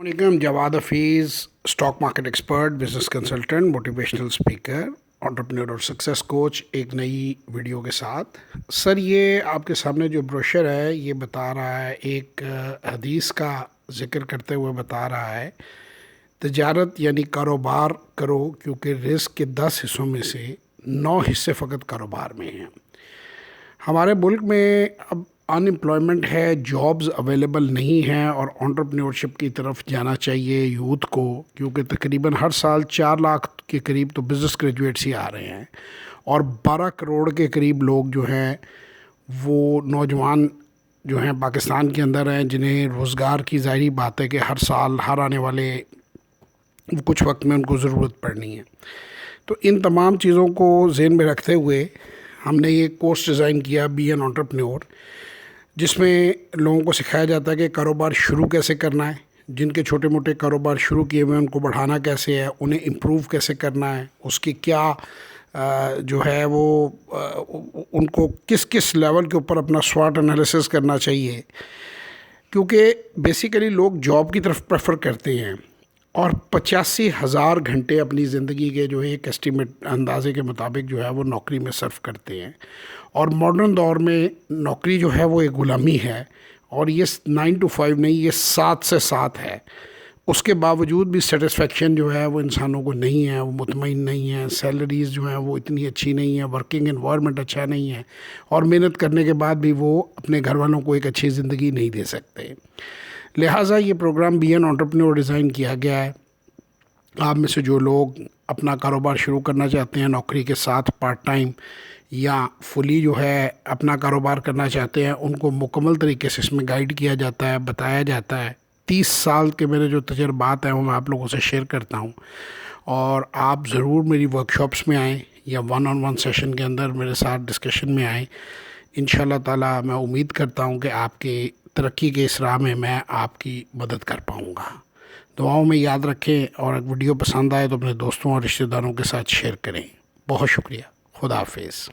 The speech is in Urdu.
علیکم، Jawad Hafeez, stock market expert, business consultant, motivational speaker, entrepreneur اور سکسیس کوچ، ایک نئی ویڈیو کے ساتھ۔ سر، یہ آپ کے سامنے جو بروشر ہے یہ بتا رہا ہے، ایک حدیث کا ذکر کرتے ہوئے بتا رہا ہے، تجارت یعنی کاروبار کرو کیونکہ رزق کے 10 حصوں میں سے 9 حصے فقط کاروبار میں ہیں۔ ہمارے ملک میں اب ان امپلائمنٹ ہے، جابز اویلیبل نہیں ہیں، اور انٹرپرینورشپ کی طرف جانا چاہیے یوتھ کو، کیونکہ تقریباً ہر سال 4 لاکھ کے قریب تو بزنس گریجویٹس ہی آ رہے ہیں، اور 12 کروڑ کے قریب لوگ جو ہیں وہ نوجوان جو ہیں پاکستان کے اندر ہیں، جنہیں روزگار کی ظاہری بات ہے کہ ہر سال ہر آنے والے کچھ وقت میں ان کو ضرورت پڑنی ہے۔ تو ان تمام چیزوں کو ذہن میں رکھتے ہوئے ہم نے یہ کورس ڈیزائن کیا، بی این انٹرپرینور، جس میں لوگوں کو سکھایا جاتا ہے کہ کاروبار شروع کیسے کرنا ہے، جن کے چھوٹے موٹے کاروبار شروع کیے ہوئے ہیں ان کو بڑھانا کیسے ہے، انہیں امپروو کیسے کرنا ہے، اس کی کیا جو ہے وہ ان کو کس کس لیول کے اوپر اپنا سوٹ انالیسس کرنا چاہیے، کیونکہ بیسیکلی لوگ جاب کی طرف پریفر کرتے ہیں، اور 85,000 گھنٹے اپنی زندگی کے جو ہے ایک ایسٹیمیٹ اندازے کے مطابق جو ہے وہ نوکری میں صرف کرتے ہیں، اور ماڈرن دور میں نوکری جو ہے وہ ایک غلامی ہے، اور یہ 9 to 5 نہیں، یہ 7 سے 7 ہے۔ اس کے باوجود بھی سیٹسفیکشن جو ہے وہ انسانوں کو نہیں ہے، وہ مطمئن نہیں ہے، سیلریز جو ہیں وہ اتنی اچھی نہیں ہیں، ورکنگ انوائرمنٹ اچھا نہیں ہے، اور محنت کرنے کے بعد بھی وہ اپنے گھر والوں کو ایک اچھی زندگی نہیں دے سکتے۔ لہٰذا یہ programme be an entrepreneur design کیا گیا ہے۔ آپ میں سے جو لوگ اپنا کاروبار شروع کرنا چاہتے ہیں نوکری کے ساتھ پارٹ ٹائم یا فلی جو ہے اپنا کاروبار کرنا چاہتے ہیں، ان کو مکمل طریقے سے اس میں گائیڈ کیا جاتا ہے، بتایا جاتا ہے۔ 30 سال کے میرے جو تجربات ہیں وہ میں آپ لوگوں سے شیئر کرتا ہوں، اور آپ ضرور میری ورکشاپس میں آئیں یا 1-on-1 سیشن کے اندر میرے ساتھ ڈسکشن میں آئیں۔ انشاءاللہ تعالیٰ میں امید کرتا ہوں کہ آپ کی ترقی کے اس راہ میں آپ کی مدد کر پاؤں گا۔ دعاؤں میں یاد رکھیں، اور اگر ویڈیو پسند آئے تو اپنے دوستوں اور رشتہ داروں کے ساتھ شیئر کریں۔ بہت شکریہ۔ خدا حافظ۔